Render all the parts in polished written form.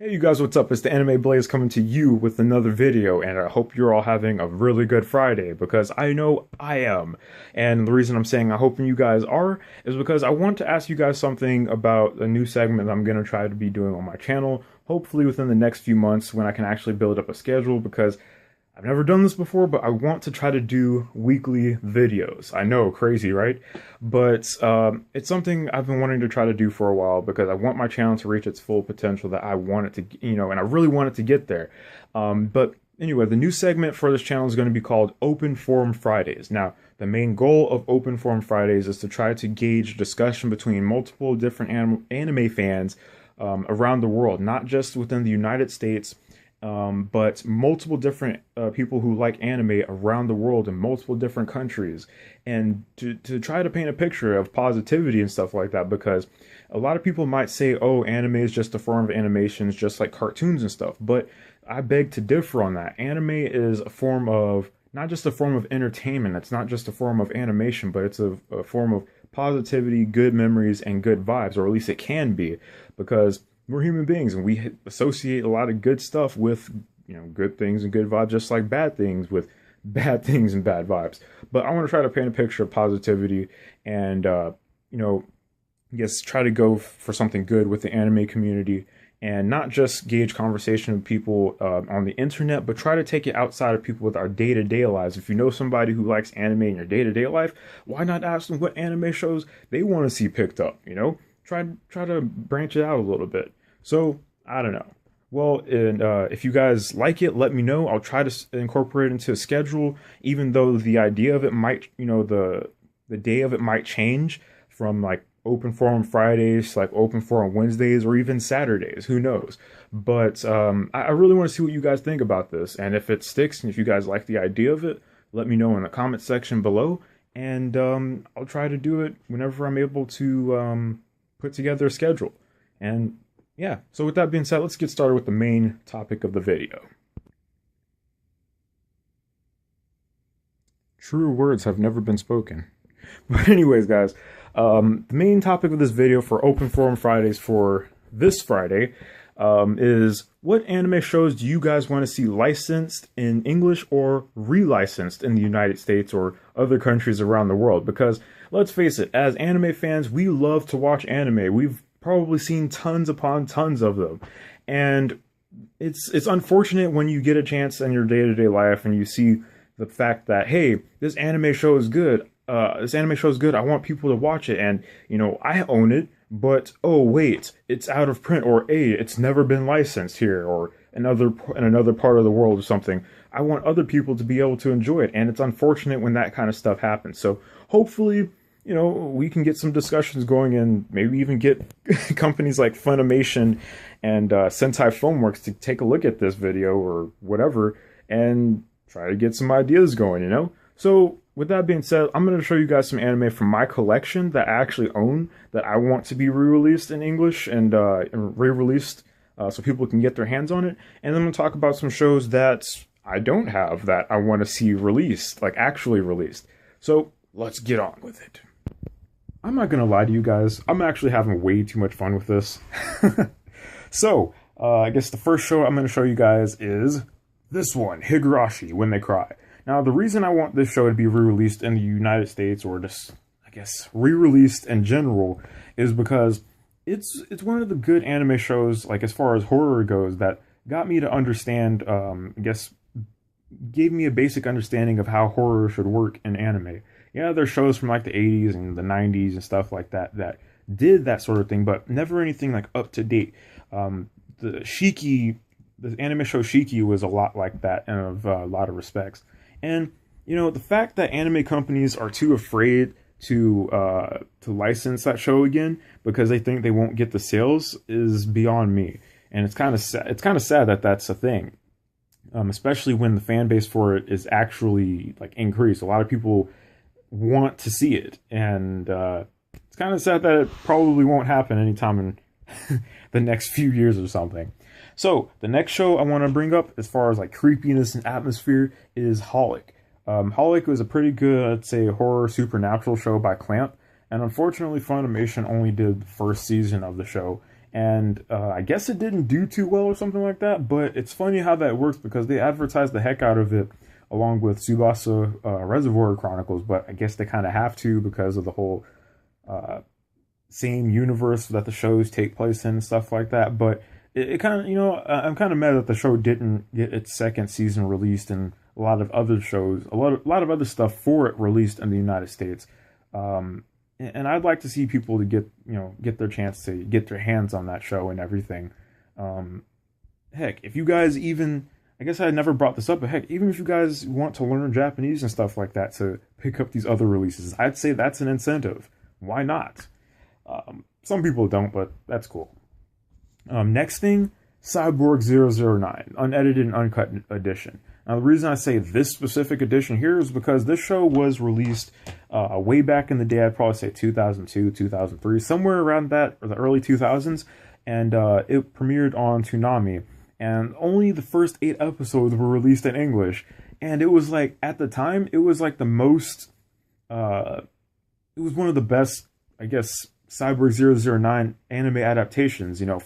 Hey you guys, what's up? It's the Anime Blaze coming to you with another video, and I hope you're all having a really good Friday, because I know I am. And the reason I'm saying I hope you guys are is because I want to ask you guys something about a new segment I'm going to try to be doing on my channel, hopefully within the next few months when I can actually build up a schedule, because I've never done this before, but I want to try to do weekly videos. I know, crazy, right? But it's something I've been wanting to try to do for a while because I want my channel to reach its full potential that I want it to, and I really want it to get there. But anyway, the new segment for this channel is going to be called Open Forum Fridays. Now, the main goal of Open Forum Fridays is to try to gauge discussion between multiple different anime fans around the world, not just within the United States, but multiple different people who like anime around the world in multiple different countries, and to try to paint a picture of positivity and stuff like that, because a lot of people might say, oh, anime is just a form of animations just like cartoons and stuff, but I beg to differ on that. Anime is a form of, not just a form of entertainment, it's not just a form of animation, but it's a form of positivity, good memories, and good vibes, or at least it can be, because we're human beings and we associate a lot of good stuff with, good things and good vibes, just like bad things with bad things and bad vibes. But I want to try to paint a picture of positivity and, I guess try to go for something good with the anime community, and not just gauge conversation with people on the internet, but try to take it outside of people with our day-to-day lives. If you know somebody who likes anime in your day-to-day life, why not ask them what anime shows they want to see picked up, Try to branch it out a little bit. So, I don't know. Well, and if you guys like it, let me know. I'll try to incorporate it into a schedule, even though the idea of it might, the day of it might change from like Open Forum Fridays to like Open Forum Wednesdays or even Saturdays. Who knows? But I really want to see what you guys think about this. And if it sticks and if you guys like the idea of it, let me know in the comment section below. And I'll try to do it whenever I'm able to put together a schedule. And yeah, so with that being said, let's get started with the main topic of the video. True words have never been spoken. But anyways, guys, the main topic of this video for Open Forum Fridays for this Friday is, what anime shows do you guys want to see licensed in English or relicensed in the United States or other countries around the world? Because let's face it, as anime fans, we love to watch anime. We've probably seen tons upon tons of them, and it's unfortunate when you get a chance in your day-to-day life and you see the fact that, hey, this anime show is good, I want people to watch it, and I own it, but oh wait, it's out of print, or hey, it's never been licensed here or in another part of the world or something. I want other people to be able to enjoy it, and it's unfortunate when that kind of stuff happens. So hopefully, we can get some discussions going, and maybe even get companies like Funimation and Sentai Filmworks to take a look at this video or whatever and try to get some ideas going, So with that being said, I'm going to show you guys some anime from my collection that I actually own that I want to be re-released in English and re-released so people can get their hands on it. And then I'm going to talk about some shows that I don't have that I want to see released, like actually released. So let's get on with it. I'm not gonna lie to you guys, I'm actually having way too much fun with this. So, I guess the first show I'm gonna show you guys is this one, Higurashi, When They Cry. Now, the reason I want this show to be re-released in the United States, or just, I guess, re-released in general, is because it's one of the good anime shows, like as far as horror goes, that got me to understand, I guess, gave me a basic understanding of how horror should work in anime. Yeah, there's shows from like the 80s and the 90s and stuff like that that did that sort of thing, but never anything like up to date. The anime show Shiki was a lot like that in a lot of respects. And the fact that anime companies are too afraid to license that show again because they think they won't get the sales is beyond me. And it's kind of sad. It's kind of sad that that's a thing, especially when the fan base for it is actually like increased. A lot of people want to see it, and it's kind of sad that it probably won't happen anytime in the next few years or something. So the next show I want to bring up, as far as like creepiness and atmosphere, is Holic. Holic was a pretty good, I'd say, horror supernatural show by Clamp, and unfortunately Funimation only did the first season of the show, And I guess it didn't do too well or something like that, but it's funny how that works because they advertised the heck out of it along with Tsubasa Reservoir Chronicles, but I guess they kind of have to because of the whole same universe that the shows take place in and stuff like that. But it kind of, you know, I'm kind of mad that the show didn't get its second season released and a lot of other shows, a lot of other stuff for it released in the United States. And I'd like to see people to get their chance to get their hands on that show and everything. Heck, if you guys even, I guess I never brought this up, but heck, even if you guys want to learn Japanese and stuff like that to pick up these other releases, I'd say that's an incentive. Why not? Some people don't, but that's cool. Next thing, Cyborg 009, unedited and uncut edition. Now, the reason I say this specific edition here is because this show was released way back in the day. I'd probably say 2002, 2003, somewhere around that, or the early 2000s. And it premiered on Toonami. And only the first 8 episodes were released in English. And it was like, at the time, it was like the most, it was one of the best, I guess, Cyborg 009 anime adaptations, you know,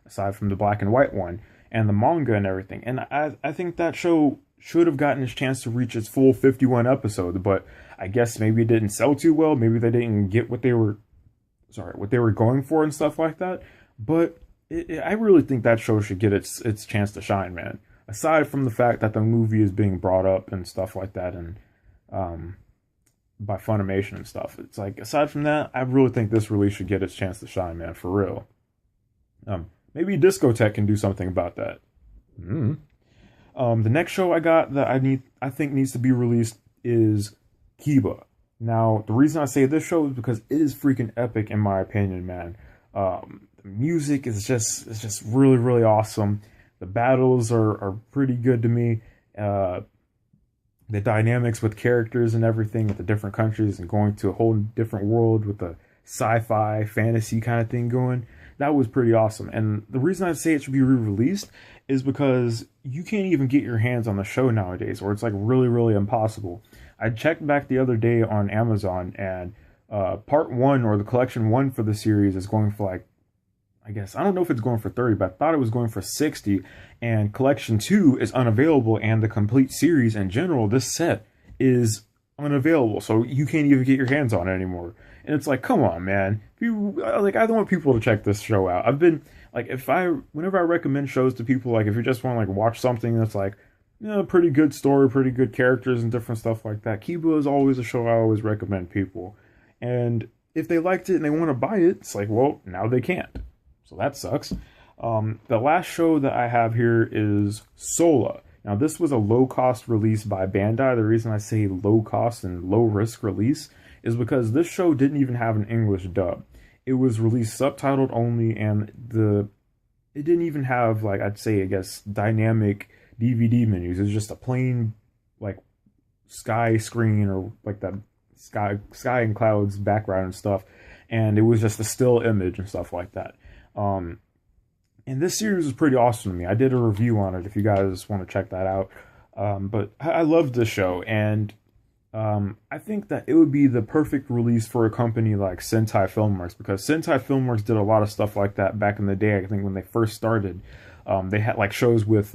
aside from the black and white one and the manga and everything. And I think that show should have gotten its chance to reach its full 51 episodes, but I guess maybe it didn't sell too well. Maybe they didn't get what they were going for and stuff like that. But I really think that show should get its chance to shine, man. Aside from the fact that the movie is being brought up and stuff like that, and by Funimation and stuff, it's like, aside from that, I really think this release should get its chance to shine, man, for real. Maybe Discotek can do something about that. The next show I got that I think needs to be released is Kiba. Now, the reason I say this show is because it is freaking epic in my opinion, man. The music is just really, really awesome. The battles are pretty good to me. The dynamics with characters and everything with the different countries and going to a whole different world with the sci-fi fantasy kind of thing going, that was pretty awesome. And the reason I say it should be re-released is because you can't even get your hands on the show nowadays, or it's like really, really impossible. I checked back the other day on Amazon, and part 1, or the collection 1 for the series, is going for like, I guess, I don't know if it's going for 30, but I thought it was going for 60, and collection 2 is unavailable, and the complete series in general, this set, is unavailable, so you can't even get your hands on it anymore. And it's like, come on, man. I don't want people to check this show out. I've been, like, whenever I recommend shows to people, like, if you just want to, like, watch something that's, like, you know, pretty good story, pretty good characters and different stuff like that, Kiba is always a show I always recommend people. And if they liked it and they want to buy it, it's like, well, now they can't. So that sucks. The last show that I have here is Sola. Now, this was a low-cost release by Bandai. The reason I say low-cost and low-risk release is because this show didn't even have an English dub. It was released subtitled only, and it didn't even have, like, I'd say, I guess, dynamic DVD menus. It was just a plain, like, sky screen, or like that sky and clouds background and stuff. And it was just a still image and stuff like that. And this series was pretty awesome to me. I did a review on it if you guys want to check that out. But I loved this show, and I think that it would be the perfect release for a company like Sentai Filmworks, because Sentai Filmworks did a lot of stuff like that back in the day. I think when they first started, they had like shows with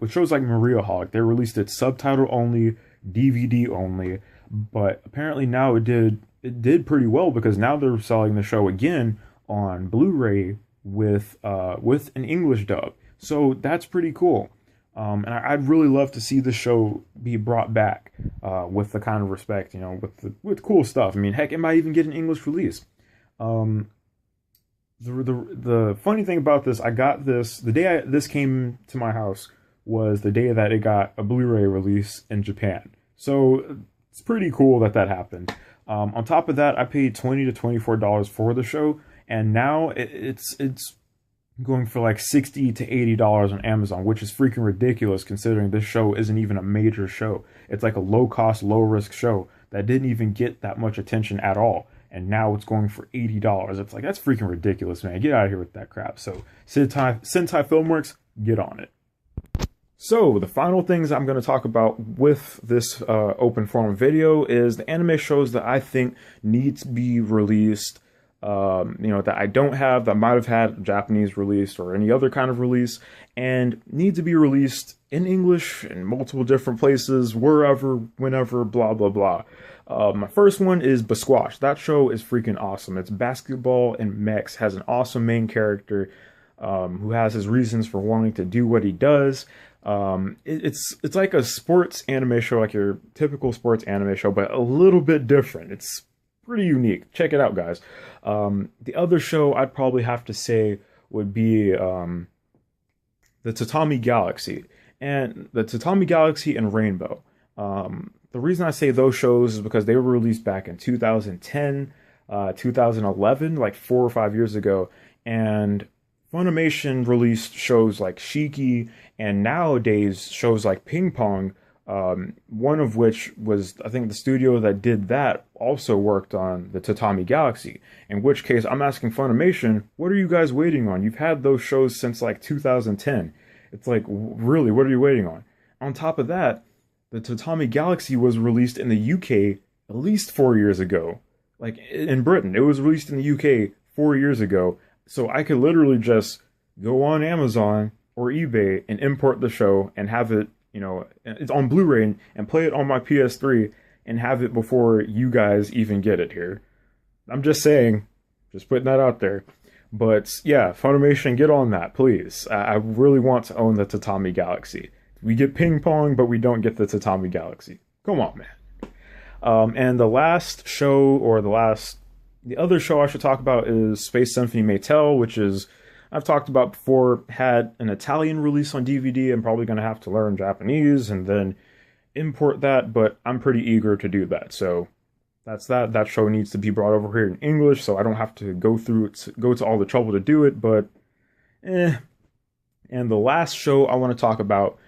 shows like Mariaholic. They released it subtitle only, DVD only, but apparently now it did pretty well, because now they're selling the show again on Blu-ray with an English dub. So that's pretty cool. And I'd really love to see the show be brought back with the kind of respect, you know, with cool stuff. I mean, heck, it might even get an English release. The funny thing about this, I got this the day this came to my house was the day that it got a Blu-ray release in Japan. So it's pretty cool that happened. On top of that, I paid $20 to $24 for the show, and now it's going for like $60 to $80 on Amazon, which is freaking ridiculous considering this show isn't even a major show. It's like a low-cost, low-risk show that didn't even get that much attention at all, and now it's going for $80. It's like, that's freaking ridiculous, man. Get out of here with that crap. So Sentai Filmworks, get on it. So the final things I'm going to talk about with this open forum video is the anime shows that I think need to be released that I don't have, that might have had a Japanese release or any other kind of release, and need to be released in English in multiple different places, wherever, whenever, blah, blah, blah. My first one is Basquash. That show is freaking awesome. It's basketball and mechs, has an awesome main character who has his reasons for wanting to do what he does. It's like a sports anime show, like your typical sports anime show, but a little bit different. It's pretty unique. Check it out, guys. The other show I'd probably have to say would be the Tatami Galaxy. And the Tatami Galaxy and Rainbow. The reason I say those shows is because they were released back in 2010, 2011, like 4 or 5 years ago. And Funimation released shows like Shiki, and nowadays shows like Ping Pong, one of which was, I think the studio that did that also worked on the Tatami Galaxy, in which case I'm asking Funimation, what are you guys waiting on? You've had those shows since like 2010. It's like, really, what are you waiting on? On top of that, the Tatami Galaxy was released in the UK at least 4 years ago. Like, in Britain, it was released in the UK 4 years ago. So I could literally just go on Amazon or eBay and import the show and have it, it's on Blu-ray and play it on my PS3 and have it before you guys even get it here. I'm just saying, just putting that out there. But yeah, Funimation, get on that, please. I really want to own the Tatami Galaxy. We get Ping Pong, but we don't get the Tatami Galaxy. Come on, man. And the last show, or the other show I should talk about is Space Symphony Maytel, which is, I've talked about before, had an Italian release on DVD. I'm probably going to have to learn Japanese and then import that, but I'm pretty eager to do that. So that's that. That show needs to be brought over here in English, so I don't have to go to all the trouble to do it, but And the last show I want to talk about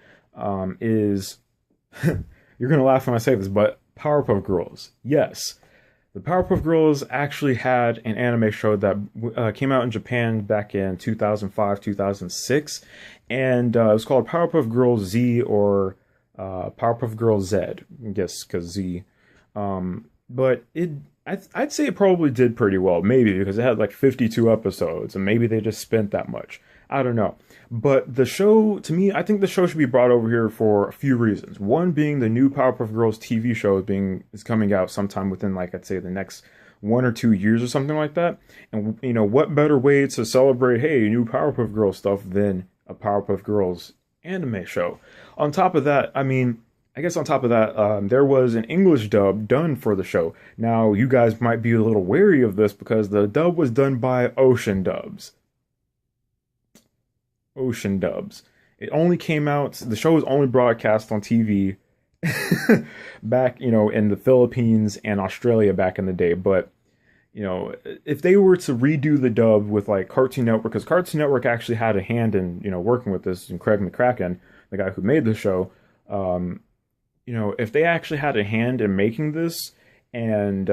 is, you're going to laugh when I say this, but Powerpuff Girls. Yes. The Powerpuff Girls actually had an anime show that came out in Japan back in 2005, 2006, and it was called Powerpuff Girls Z, or Powerpuff Girls Z, I guess, because Z. But I'd say it probably did pretty well, maybe because it had like 52 episodes, and maybe they just spent that much. I don't know. But the show, to me, I think the show should be brought over here for a few reasons. One being the new Powerpuff Girls TV show is coming out sometime within, like, I'd say the next 1 or 2 years or something like that. And, what better way to celebrate, hey, new Powerpuff Girls stuff than a Powerpuff Girls anime show? On top of that, there was an English dub done for the show. Now, you guys might be a little wary of this because the dub was done by Ocean Dubs. Ocean Dubs. It only came out, the show was only broadcast on TV back, in the Philippines and Australia back in the day. But, if they were to redo the dub with like Cartoon Network, because Cartoon Network actually had a hand in, working with this, and Craig McCracken, the guy who made the show, if they actually had a hand in making this, and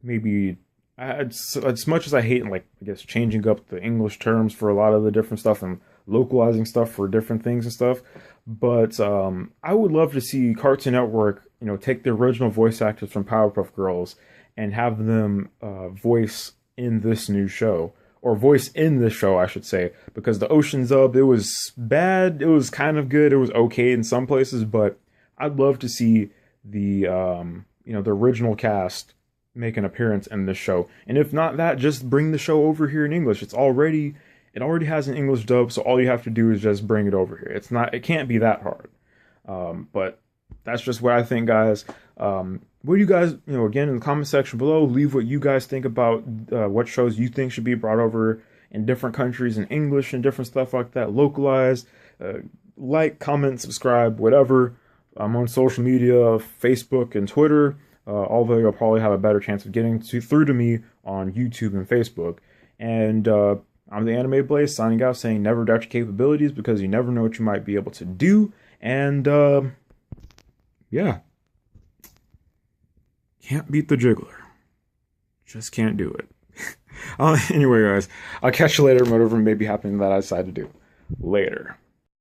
maybe, as much as I hate, like, I guess, changing up the English terms for a lot of the different stuff and localizing stuff for different things and stuff, but I would love to see Cartoon Network, take the original voice actors from Powerpuff Girls and have them voice in this new show, or voice in this show, I should say, because the Ocean dub, it was bad, it was kind of good, it was okay in some places, but I'd love to see the the original cast make an appearance in this show. And if not that, just bring the show over here in English. It already has an English dub, so all you have to do is just bring it over here. It can't be that hard. But that's just what I think, guys. What do you guys, again, in the comment section below, leave what you guys think about what shows you think should be brought over in different countries in English and different stuff like that, localized. Like, comment, subscribe, whatever. I'm on social media, Facebook and Twitter. Although you'll probably have a better chance of getting through to me on YouTube and Facebook. And I'm the Anime Blaze, signing out, saying never doubt your capabilities, because you never know what you might be able to do. And yeah, can't beat the Jiggler. Just can't do it. Anyway, guys, I'll catch you later. Whatever may be happening that I decide to do. Later.